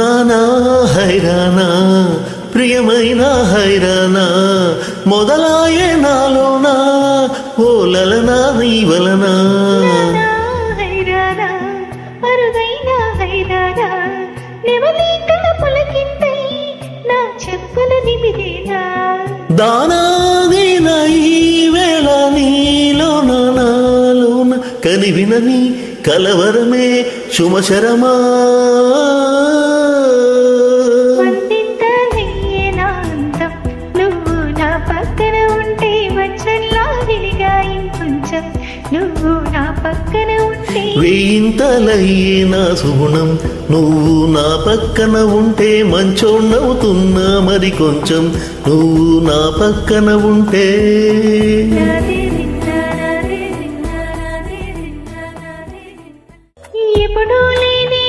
నానా హైరానా ప్రియమైన హైరానా మొదలాయే నాలోనా ఓ లలనా నీ వలనా హైరానా అరుదైన హైరానా నెమలికల పులకింతై నా చెప్పుల నిమిదేనా దానాదీన ఈ వేళ నీలోన నాలోన కనివినని కలవరమే శుమశరమా నువ్వు నా పక్కన ఉంటే వేయింతలయ్యే నా సుగుణం నువ్వు నా పక్కన ఉంటే మంచోణ్ణవుతున్నా మరి కొంచెం నువ్వు నా పక్కన ఉంటే ఎప్పుడూ లేని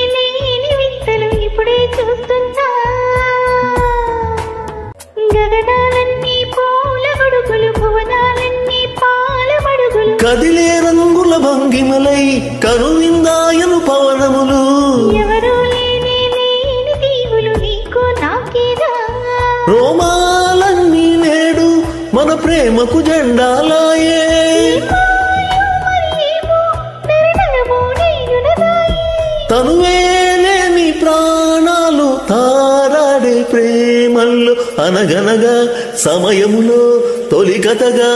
వింతలు ఇప్పుడే చూస్తున్నా గగనాలన్నీ పూల గొడుగులు భువనాలన్నీ పాల మడుగులు కదిలే రంగుల భంగిమలై కనువిందాయను పవనములు ఎవరూ లేని దీవులు నీకు నాకేదా రోమాలన్నీ నేడు మన ప్రేమకు జెండాలాయే తనువేలేని ప్రాణాలు తారాడే ప్రేమల్లో అనగనగా సమయములో తొలికతగా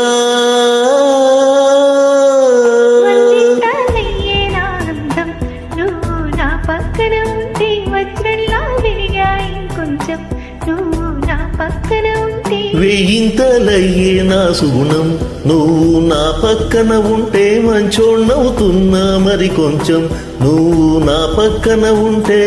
నువ్వు నా పక్కన ఉంటే వజ్రంలా వెలిగా ఇంకొంచెం నువ్వు నా పక్కన ఉంటే వేయింతలయ్యే నా సుగుణం నువ్వు నా పక్కన ఉంటే మంచోణ్ణవుతున్నా మరి కొంచెం నువ్వు నా పక్కన ఉంటే